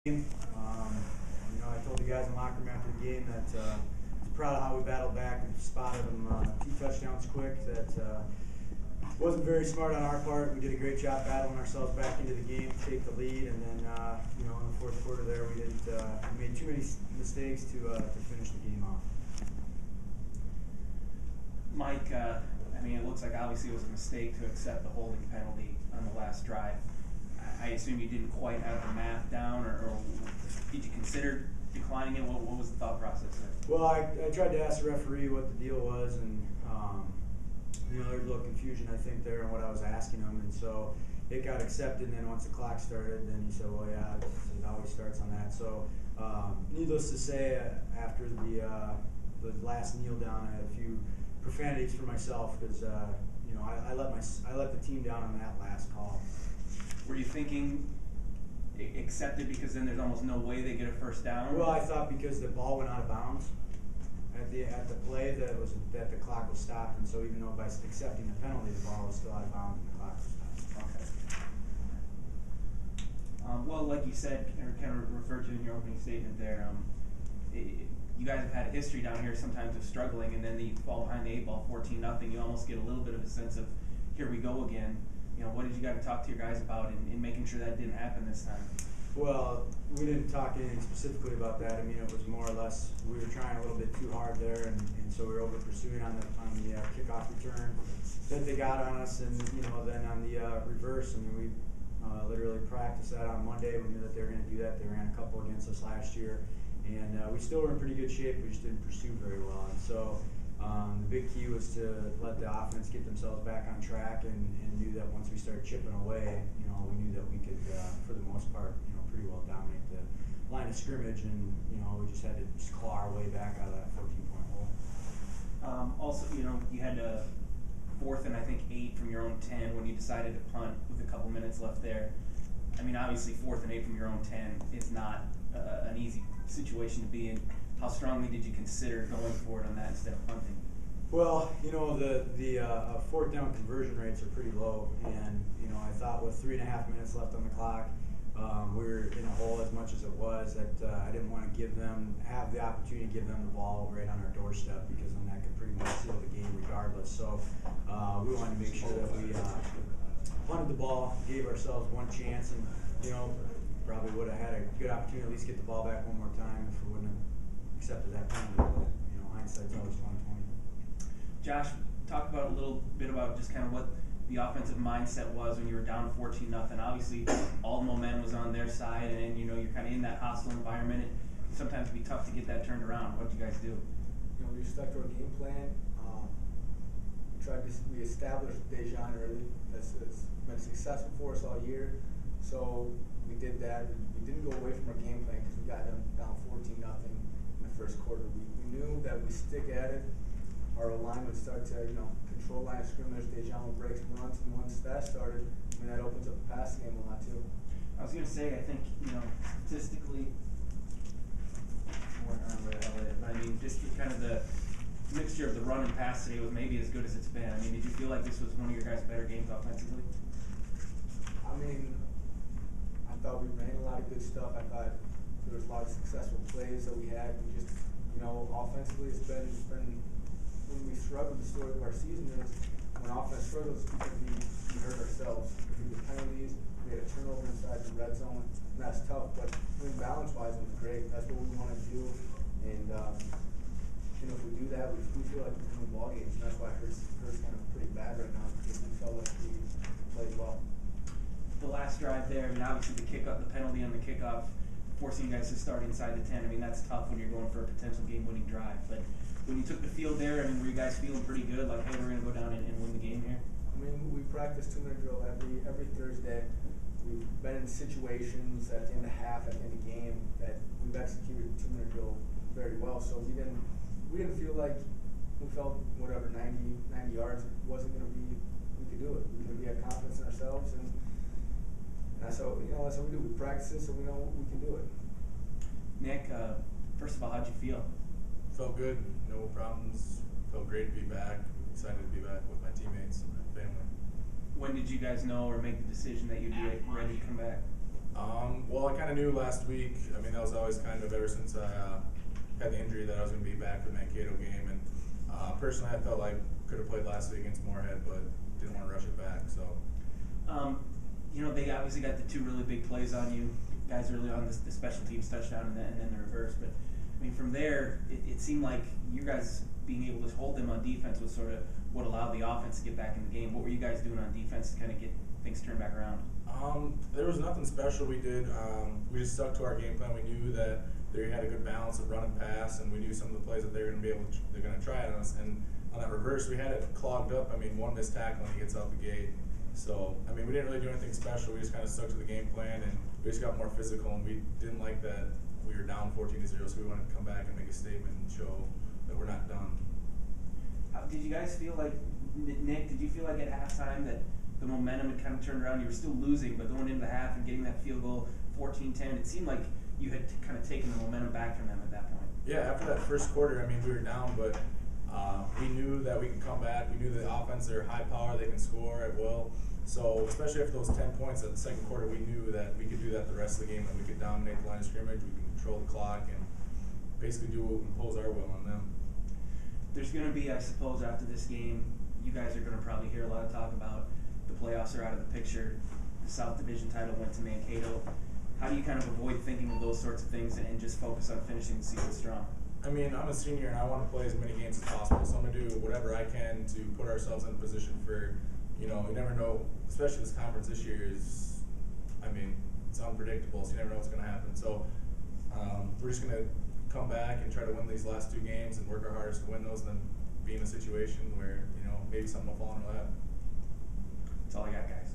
I told the guys in the locker room after the game that I was proud of how we battled back and spotted them 2 touchdowns quick. That wasn't very smart on our part. We did a great job battling ourselves back into the game, take the lead, and then in the fourth quarter there we didn't we made too many mistakes to finish the game off. Mike, it looks like obviously it was a mistake to accept the holding penalty on the last drive. I assume you didn't quite have the math down, or did you consider declining it? What was the thought process there? Well, I tried to ask the referee what the deal was, and there was a little confusion, I think, there on what I was asking him, and so it got accepted. And then once the clock started, then he said, "Well, yeah, it always starts on that." So, needless to say, after the last kneel down, I had a few profanities for myself because I let the team down on that last call. Were you thinking accepted because then there's almost no way they get a first down? Well, I thought because the ball went out of bounds at the play that the clock was stopped, and so even though by accepting the penalty, the ball was still out of bounds and the clock was stopped. Okay. Well, like you said, or kind of referred to in your opening statement there, you guys have had a history down here sometimes of struggling, and then you fall behind the 8 ball 14-0. You almost get a little bit of a sense of here we go again. What did you guys talk to your guys about in making sure that didn't happen this time? Well, we didn't talk anything specifically about that. It was more or less we were trying a little bit too hard there, and so we were over pursuing on the kickoff return that they got on us, and then on the reverse. We literally practiced that on Monday. We knew that they were going to do that. They ran a couple against us last year, and we still were in pretty good shape. We just didn't pursue very well, and so. The big key was to let the offense get themselves back on track, and knew that once we started chipping away, we knew that we could, for the most part, pretty well dominate the line of scrimmage, and we just had to just claw our way back out of that 14-point hole. Also, you had a 4th and I think 8 from your own 10 when you decided to punt with a couple minutes left there. Obviously 4th and 8 from your own 10 is not an easy situation to be in. How strongly did you consider going for it on that instead of punting? Well, the 4th down conversion rates are pretty low, and I thought with 3.5 minutes left on the clock, we were in a hole as much as it was that I didn't want to have the opportunity to give them the ball right on our doorstep, because then that could pretty much seal the game regardless. So we wanted to make sure that we punted the ball, gave ourselves one chance, and probably would have had a good opportunity to at least get the ball back one more time if we wouldn't have accepted that penalty. But hindsight's always 20/20. Josh, talk about a little bit about just kind of what the offensive mindset was when you were down 14-0. Obviously, all the momentum was on their side, and you're kind of in that hostile environment. It can sometimes be tough to get that turned around. What did you guys do? We stuck to our game plan. We established Dejan early. That's been successful for us all year. So we did that. We didn't go away from our game plan because we got them down 14-0 in the first quarter. We knew that we stick at it, our line would start to control line of scrimmage. Dejan would break some runs, and once that started, that opens up the passing game a lot too. I was going to say, I think statistically, just kind of the mixture of the run and pass today was maybe as good as it's been. Did you feel like this was one of your guys' better games offensively? I thought we ran a lot of good stuff. I thought there was a lot of successful plays that we had. We just, offensively, it's been when we struggled. The story of our season is when offense struggles, because we hurt ourselves. We had penalties. We had a turnover inside the red zone, and that's tough. But balance-wise, it was great. That's what we want to do, and if we do that, we feel like we can win ball games, and that's why it hurts kind of pretty bad right now, because we felt like we played well. The last drive there, obviously the penalty on the kickoff, forcing you guys to start inside the 10. That's tough when you're going for a potential game-winning drive. But when you took the field there, were you guys feeling pretty good? Like, hey, we're going to go down and win the game here? We practice 2-minute drill every Thursday. We've been in situations at the end of half, at the end of game, that we've executed the 2-minute drill very well. So we didn't feel like we felt 90 yards wasn't going to be. We could do it. We had confidence in ourselves, and that's how we do. We practice it, so we know we can do it. Nick, first of all, how'd you feel? Felt good. No problems. Felt great to be back. Excited to be back with my teammates and my family. When did you guys know or make the decision that you'd be ready to come back? Well, I kind of knew last week. I mean, that was always kind of ever since I had the injury that I was going to be back for the Mankato game. And personally, I felt like could have played last week against Moorhead, but didn't want to rush it back. So, they obviously got the two really big plays on you guys early on, the special teams touchdown and then the reverse. But I mean, from there, it seemed like you guys being able to hold them on defense was sort of what allowed the offense to get back in the game. What were you guys doing on defense to kind of get things turned back around? There was nothing special we did. We just stuck to our game plan. We knew that they had a good balance of run and pass, and we knew some of the plays that they were going to be able to, they're going to try on us. And on that reverse, we had it clogged up. I mean, one missed tackle and he gets out the gate. So, I mean, we didn't really do anything special. We just kind of stuck to the game plan, and we just got more physical, and we didn't like that we were down 14-0, so we wanted to come back and make a statement and show that we're not done. Did you guys feel like, Nick, did you feel like at halftime that the momentum had kind of turned around? You were still losing, but going into the half and getting that field goal, 14-10, it seemed like you had kind of taken the momentum back from them at that point. Yeah, after that first quarter, I mean, we were down, but we knew that we could come back. We knew the offense, they're high power, they can score at will. So, especially after those 10 points at the second quarter, we knew that we could do that the rest of the game, that we could dominate the line of scrimmage, we can control the clock, and basically do what we impose our will on them. There's going to be, I suppose, after this game, you guys are going to probably hear a lot of talk about the playoffs are out of the picture. The South Division title went to Mankato. How do you kind of avoid thinking of those sorts of things and just focus on finishing the season strong? I mean, I'm a senior and I want to play as many games as possible, so I'm going to do whatever I can to put ourselves in a position for, you never know, especially this conference this year is, I mean, it's unpredictable, so you never know what's going to happen. So we're just going to come back and try to win these last two games and work our hardest to win those, and then be in a situation where, maybe something will fall in our lap. That's all I got, guys.